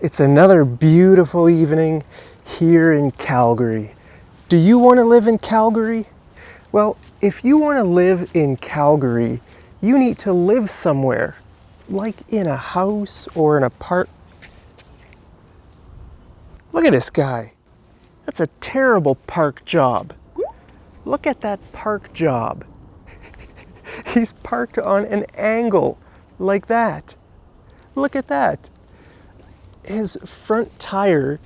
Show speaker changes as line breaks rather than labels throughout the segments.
It's another beautiful evening here in Calgary. Do you want to live in Calgary? Well, if you want to live in Calgary, you need to live somewhere, like in a house or an apartment. Look at this guy. That's a terrible park job. Look at that park job. He's parked on an angle like that. Look at that. His front tire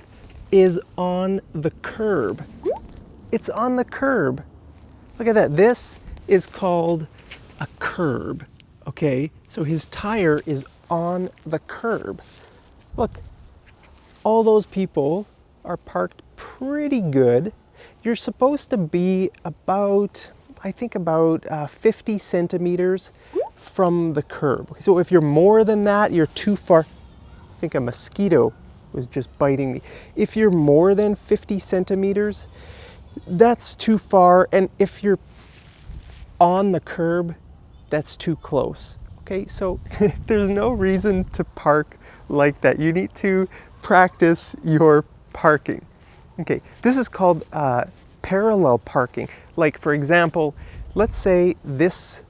is on the curb. It's on the curb. Look at that. This is called a curb. Okay, so his tire is on the curb. Look, all those people are parked pretty good. You're supposed to be about, I think about 50 centimeters from the curb. So if you're more than that, you're too far. I think a mosquito was just biting me. If you're more than 50 centimeters, that's too far. And if you're on the curb, that's too close. Okay, so there's no reason to park like that. You need to practice your parking. Okay, this is called parallel parking. Like, for example, let's say this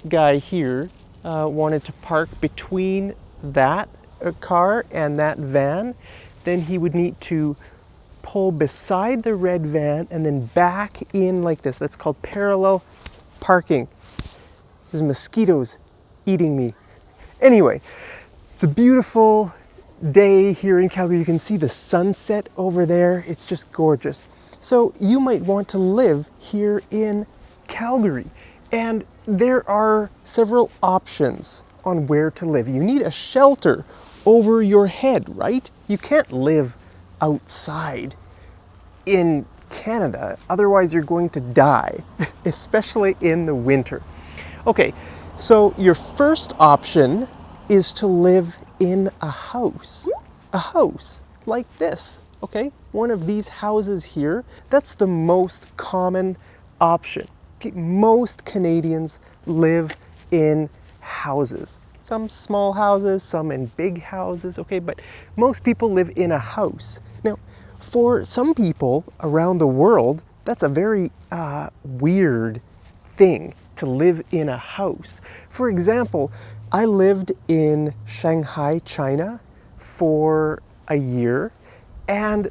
guy here wanted to park between that car and that van. Then he would need to pull beside the red van and then back in like this. That's called parallel parking. There's mosquitoes eating me. Anyway, it's a beautiful day here in Calgary. You can see the sunset over there. It's just gorgeous. So you might want to live here in Calgary. And there are several options on where to live. You need a shelter over your head, right? You can't live outside in Canada, otherwise you're going to die, especially in the winter. Okay, so your first option is to live in a house like this, okay? One of these houses here, that's the most common option. Okay, most Canadians live in houses. Some small houses, some in big houses, okay? But most people live in a house. Now, for some people around the world, that's a very weird thing to live in a house. For example, I lived in Shanghai, China for a year, and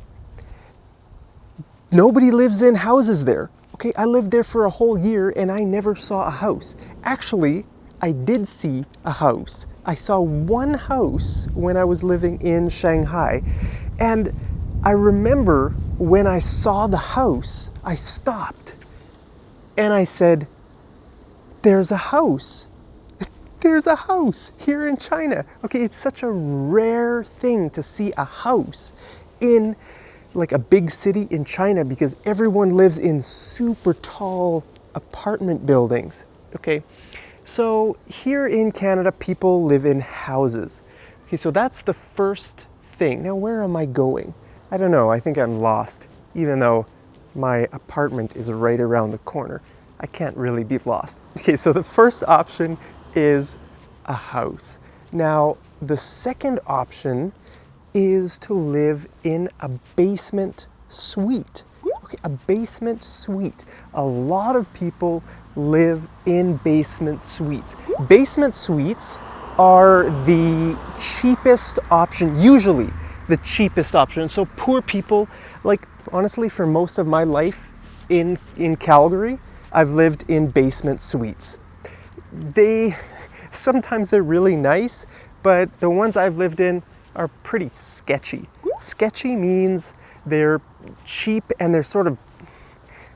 nobody lives in houses there. Okay, I lived there for a whole year and I never saw a house. Actually, I did see a house. I saw one house when I was living in Shanghai, and I remember when I saw the house, I stopped and I said, there's a house. There's a house here in China. Okay, it's such a rare thing to see a house in like a big city in China because everyone lives in super tall apartment buildings. Okay, so here in Canada, people live in houses. Okay, so that's the first thing. Now, where am I going? I don't know, I think I'm lost, even though my apartment is right around the corner. I can't really be lost. Okay, so the first option is a house. Now, the second option is to live in a basement suite. Okay, a basement suite. A lot of people live in basement suites. Basement suites are the cheapest option, usually the cheapest option. So poor people, like honestly, for most of my life in Calgary, I've lived in basement suites. Sometimes they're really nice, but the ones I've lived in are pretty sketchy. Sketchy means they're cheap and they're sort of,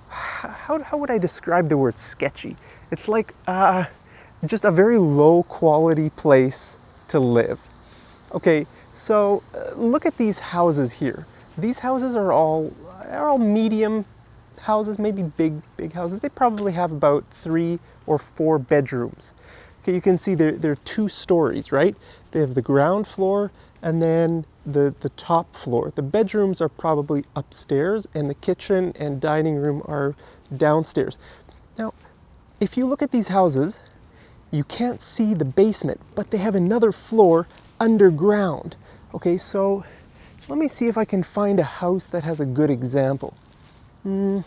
how would I describe the word sketchy? It's like just a very low quality place to live. Okay, so look at these houses here. These houses are all medium houses, maybe big houses. They probably have about 3 or 4 bedrooms. Okay, you can see they're 2 stories, right? They have the ground floor and then the top floor. The bedrooms are probably upstairs and the kitchen and dining room are downstairs. Now, if you look at these houses, you can't see the basement, but they have another floor underground. Okay, so let me see if I can find a house that has a good example. I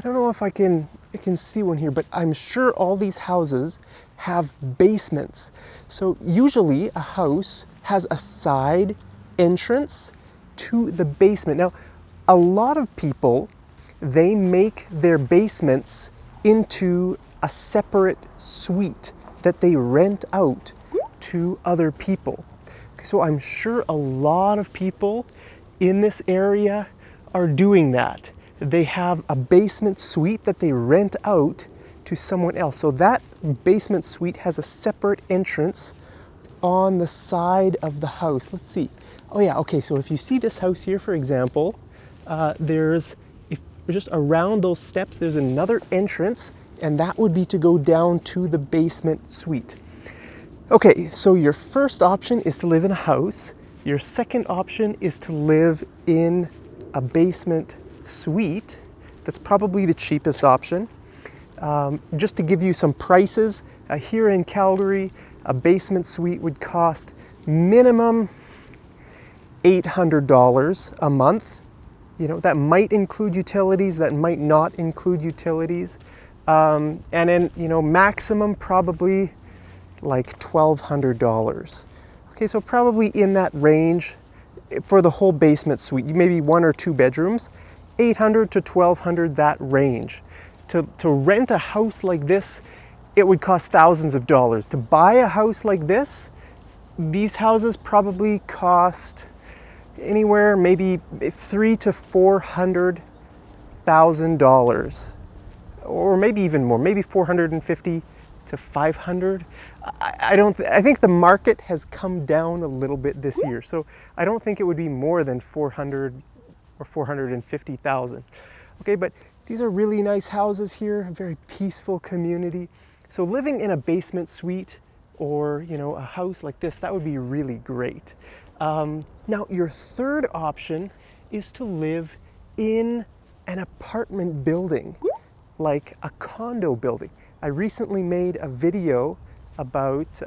don't know if I can see one here, but I'm sure all these houses have basements. So usually a house has a side entrance to the basement. Now, a lot of people, they make their basements into a separate suite that they rent out to other people. So I'm sure a lot of people in this area are doing that. They have a basement suite that they rent out to someone else. So that basement suite has a separate entrance on the side of the house. Let's see. Oh yeah, okay, so if you see this house here, for example, if just around those steps, there's another entrance, and that would be to go down to the basement suite. Okay, so your first option is to live in a house. Your second option is to live in a basement suite. That's probably the cheapest option. Just to give you some prices, here in Calgary, a basement suite would cost minimum $800 a month. You know, that might include utilities, that might not include utilities. And then, you know, maximum probably like $1,200. Okay, so probably in that range for the whole basement suite, maybe 1 or 2 bedrooms, $800 to $1,200, that range. To rent a house like this, it would cost thousands of dollars. To buy a house like this, these houses probably cost anywhere maybe $300,000 to $400,000, or maybe even more, maybe 450 to 500. I think the market has come down a little bit this year, so I don't think it would be more than 400 or 450,000. Okay, but these are really nice houses here, a very peaceful community. So living in a basement suite or, you know, a house like this, that would be really great. Now, your third option is to live in an apartment building, like a condo building. I recently made a video about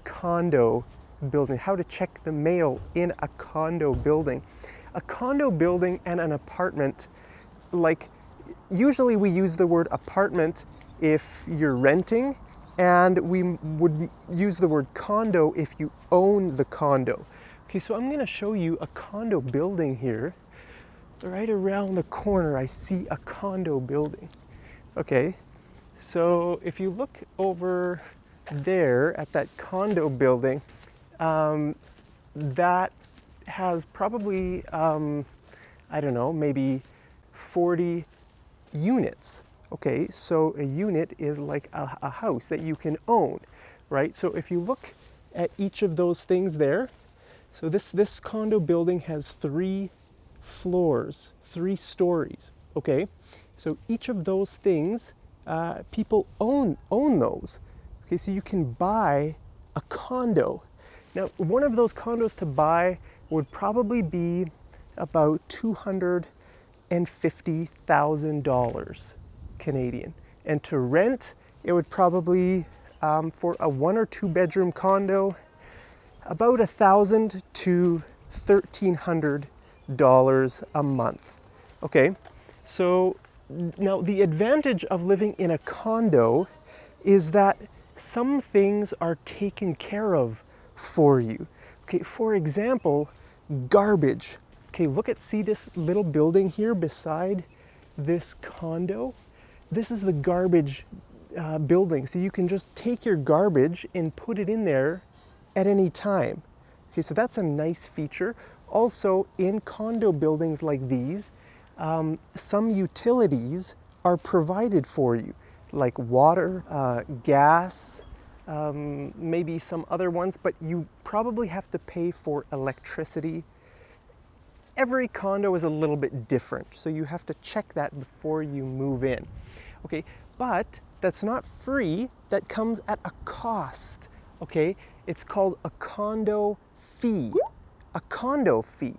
condo building, how to check the mail in a condo building. A condo building and an apartment, like usually we use the word apartment if you're renting, and we would use the word condo if you own the condo. Okay, so I'm going to show you a condo building here. Right around the corner, I see a condo building. Okay, so if you look over there at that condo building, that has probably, I don't know, maybe 40 units. Okay, so a unit is like a house that you can own, right? So if you look at each of those things there, so this condo building has 3 floors, 3 stories, okay? So each of those things, people own those. Okay, so you can buy a condo. Now, one of those condos to buy would probably be about $250,000 Canadian. And to rent, it would probably, for a 1 or 2 bedroom condo, about $1,000 to $1,300 a month. Okay, so now the advantage of living in a condo is that some things are taken care of for you. Okay, for example, garbage. Okay, see this little building here beside this condo? This is the garbage building. So you can just take your garbage and put it in there at any time. Okay, so that's a nice feature. Also, in condo buildings like these, some utilities are provided for you, like water, gas, maybe some other ones, but you probably have to pay for electricity. Every condo is a little bit different, so you have to check that before you move in. Okay, but that's not free, that comes at a cost. Okay, it's called a condo fee. A condo fee.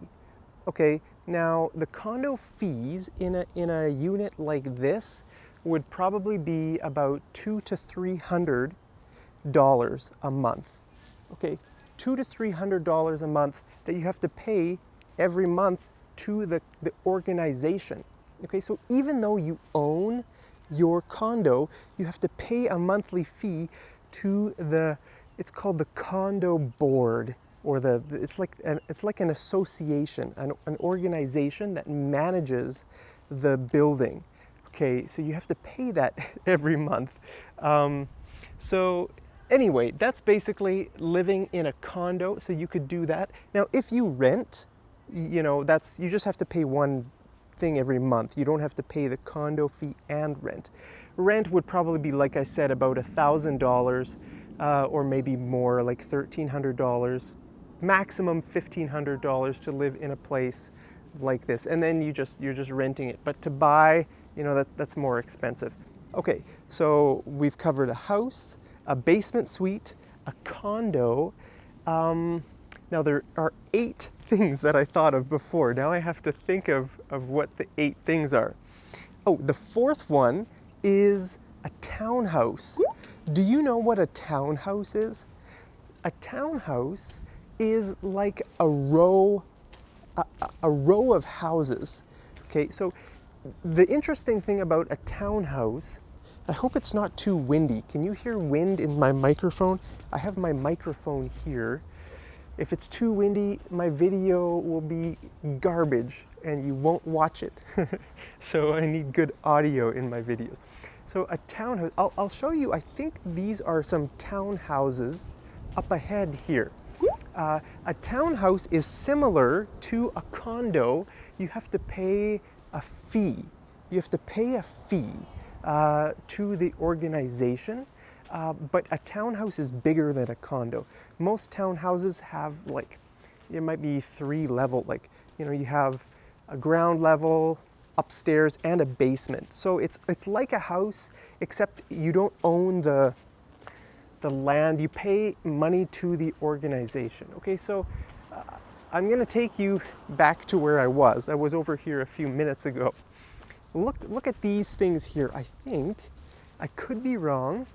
Okay, now the condo fees in a unit like this would probably be about $200 to $300 a month. Okay, $200 to $300 a month that you have to pay every month to the organization. Okay, so even though you own your condo, you have to pay a monthly fee to it's called the condo board, or it's like an association, an organization that manages the building. Okay, so you have to pay that every month. So anyway, that's basically living in a condo, so you could do that. Now, if you rent, you just have to pay one thing every month. You don't have to pay the condo fee and rent. Rent would probably be, like I said, about $1,000 or maybe more, like $1,300, maximum $1,500 to live in a place like this. And then you're just renting it. But to buy, that's more expensive. Okay, so we've covered a house, a basement suite, a condo. Now there are 8 things that I thought of before. Now I have to think of what the 8 things are. Oh, the 4th one is a townhouse. Do you know what a townhouse is? A townhouse is like a row of houses. Okay, so the interesting thing about a townhouse, I hope it's not too windy. Can you hear wind in my microphone? I have my microphone here. If it's too windy, my video will be garbage and you won't watch it. So I need good audio in my videos. So a townhouse, I'll show you, I think these are some townhouses up ahead here. A townhouse is similar to a condo. You have to pay a fee. You have to pay a fee to the organization. But a townhouse is bigger than a condo. Most townhouses have it might be 3 level, you have a ground level, upstairs, and a basement. So it's like a house, except you don't own the land. You pay money to the organization. Okay, so I'm gonna take you back to where I was. I was over here a few minutes ago. Look at these things here. I think, I could be wrong,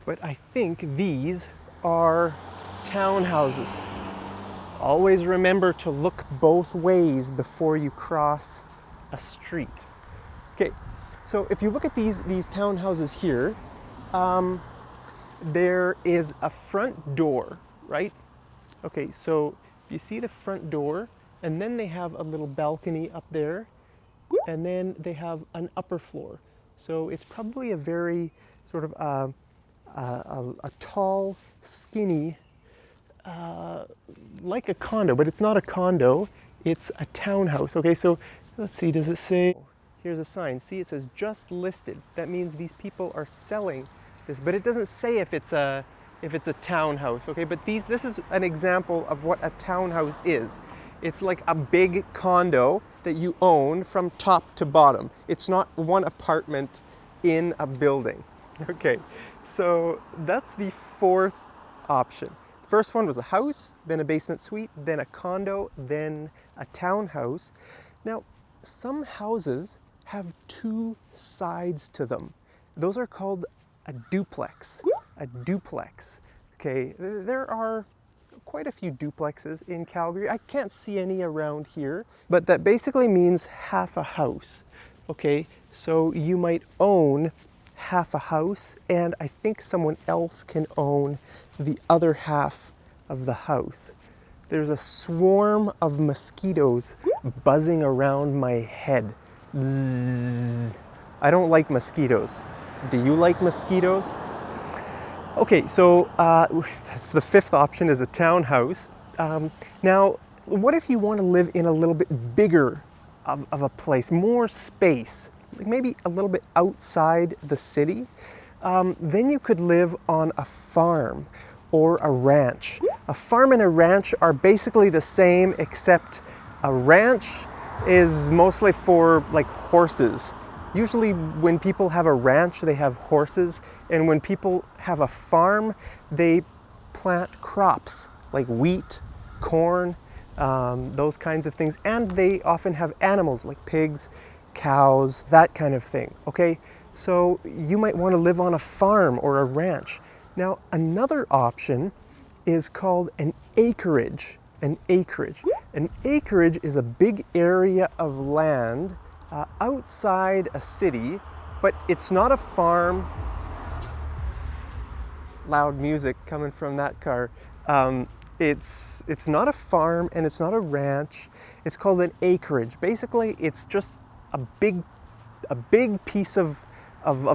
but I think these are townhouses. Always remember to look both ways before you cross a street. Okay, so if you look at these townhouses here, there is a front door, right? Okay, so you see the front door, and then they have a little balcony up there, and then they have an upper floor. So it's probably a very sort of a tall, skinny, like a condo, but it's not a condo, it's a townhouse. Okay, so let's see, does it say, here's a sign, see, it says just listed. That means these people are selling this, but it doesn't say if it's a townhouse. Okay, but this is an example of what a townhouse is. It's like a big condo that you own from top to bottom. It's not one apartment in a building. Okay, so that's the 4th option. First one was a house, then a basement suite, then a condo, then a townhouse. Now, some houses have 2 sides to them. Those are called a duplex. A duplex. Okay, there are quite a few duplexes in Calgary. I can't see any around here, but that basically means half a house. Okay, so you might own half a house, and I think someone else can own the other half of the house. There's a swarm of mosquitoes buzzing around my head. Bzzz. I don't like mosquitoes. Do you like mosquitoes? Okay, so that's the 5th option, is a townhouse. Now, what if you want to live in a little bit bigger of a place, more space, like maybe a little bit outside the city? Then you could live on a farm or a ranch. A farm and a ranch are basically the same, except a ranch is mostly for like horses. Usually when people have a ranch, they have horses, and when people have a farm, they plant crops like wheat, corn, those kinds of things, and they often have animals like pigs, cows, that kind of thing. Okay, so you might want to live on a farm or a ranch. Now, another option is called an acreage. An acreage. An acreage is a big area of land outside a city, but it's not a farm. Loud music coming from that car. It's not a farm and it's not a ranch. It's called an acreage. Basically, it's just a big piece of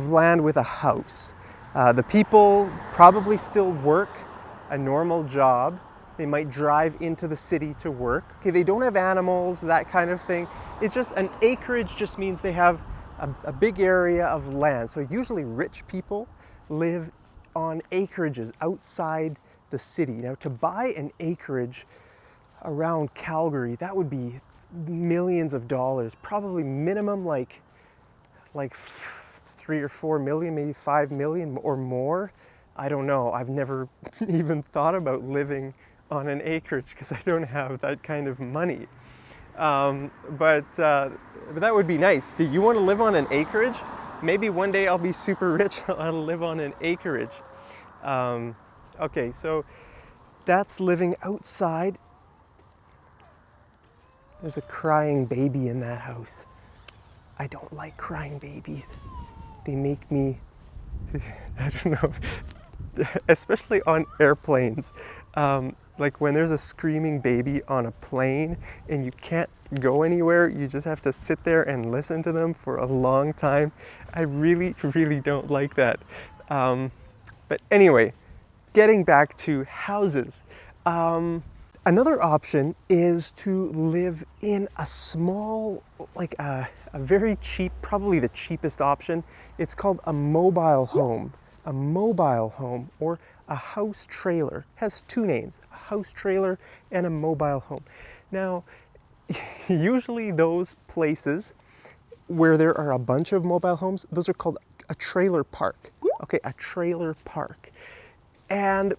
land with a house. The people probably still work a normal job. They might drive into the city to work. Okay, they don't have animals, that kind of thing. It's just an acreage just means they have a big area of land. So usually rich people live on acreages outside the city. Now, to buy an acreage around Calgary, that would be millions of dollars, probably minimum like 3 or 4 million, maybe 5 million or more. I don't know. I've never even thought about living on an acreage because I don't have that kind of money. But that would be nice. Do you want to live on an acreage? Maybe one day I'll be super rich. I'll live on an acreage. Okay, so that's living outside. There's a crying baby in that house. I don't like crying babies. They make me, I don't know, especially on airplanes. Like when there's a screaming baby on a plane and you can't go anywhere, you just have to sit there and listen to them for a long time. I really, really don't like that. But anyway, getting back to houses. Another option is to live in a small, like a very cheap, probably the cheapest option. It's called a mobile home. A mobile home or a house trailer. It has two names, a house trailer and a mobile home. Now, usually those places where there are a bunch of mobile homes, those are called a trailer park. Okay, a trailer park. And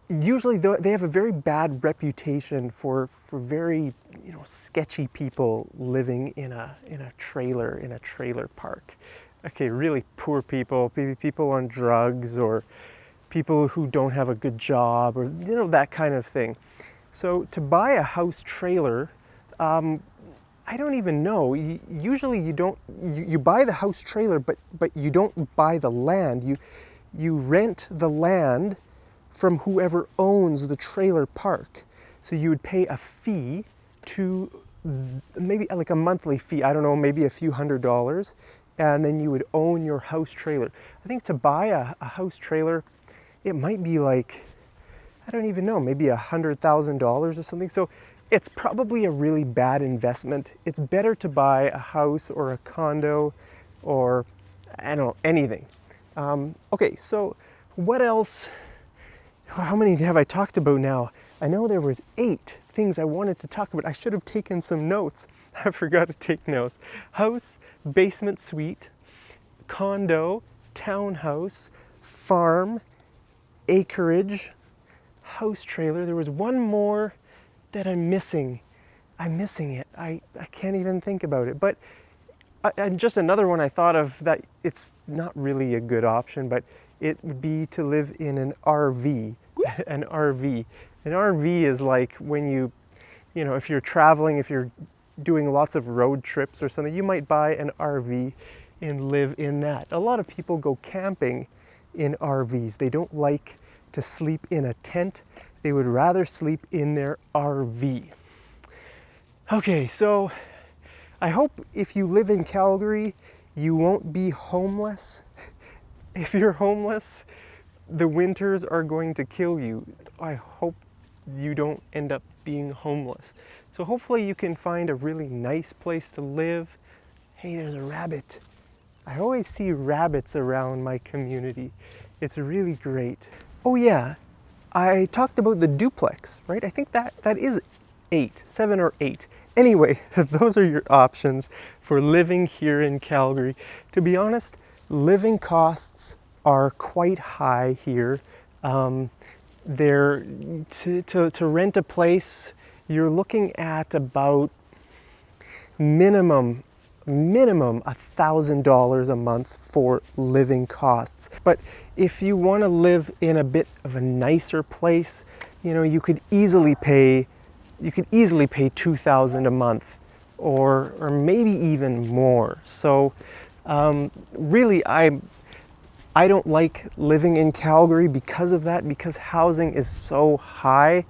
usually they have a very bad reputation for very, sketchy people living in a trailer park. Okay, really poor people, maybe people on drugs or people who don't have a good job or, that kind of thing. So to buy a house trailer, I don't even know. Usually you buy the house trailer, but you don't buy the land. You rent the land from whoever owns the trailer park. So you would pay a fee to maybe like a monthly fee, I don't know, maybe a few $100s, and then you would own your house trailer. I think to buy a house trailer, it might be like, I don't even know, maybe $100,000 or something. So it's probably a really bad investment. It's better to buy a house or a condo or, I don't know, anything. Okay, so what else? How many have I talked about now? I know there was 8 things I wanted to talk about. I should have taken some notes. I forgot to take notes. House, basement suite, condo, townhouse, farm, acreage, house trailer. There was one more that I'm missing. I'm missing it. I can't even think about it. But and just another one I thought of that it's not really a good option, but it would be to live in an RV. An RV. An RV is like when if you're traveling, if you're doing lots of road trips or something, you might buy an RV and live in that. A lot of people go camping in RVs. They don't like to sleep in a tent. They would rather sleep in their RV. Okay, so I hope if you live in Calgary, you won't be homeless. If you're homeless, the winters are going to kill you. I hope you don't end up being homeless. So hopefully you can find a really nice place to live. Hey, there's a rabbit. I always see rabbits around my community. It's really great. Oh yeah, I talked about the duplex, right? I think that is 7 or 8. Anyway, those are your options for living here in Calgary. To be honest, living costs are quite high here. To rent a place, you're looking at about minimum minimum $1,000 a month for living costs. But if you want to live in a bit of a nicer place, you know, you could easily pay $2,000 a month, or maybe even more. So really, I don't like living in Calgary because of that, because housing is so high.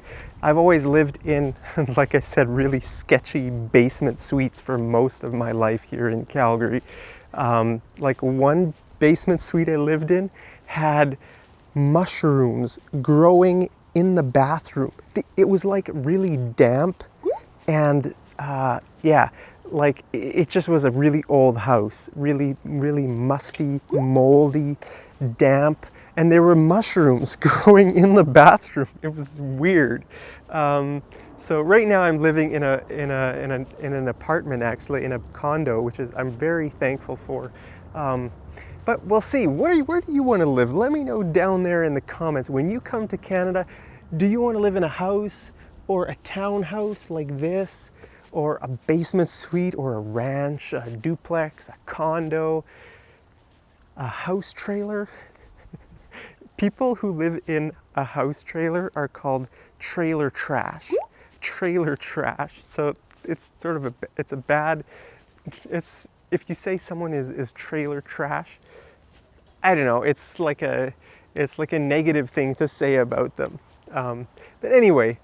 I've always lived in, like I said, really sketchy basement suites for most of my life here in Calgary. Like one basement suite I lived in had mushrooms growing in the bathroom. It was like really damp, and yeah, like it just was a really old house, really musty, moldy, damp, and there were mushrooms growing in the bathroom. It was weird. So right now I'm living in an apartment, actually, in a condo, which is I'm very thankful for. But we'll see. Where do you want to live? Let me know down there in the comments. When you come to Canada, do you want to live in a house or a townhouse like this, or a basement suite, or a ranch, a duplex, a condo, a house trailer? People who live in a house trailer are called trailer trash. Trailer trash. So it's sort of if you say someone is trailer trash, I don't know, it's like a negative thing to say about them. But anyway,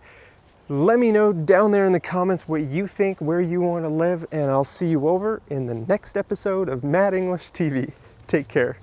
let me know down there in the comments what you think, where you want to live, and I'll see you over in the next episode of Mad English TV. Take care.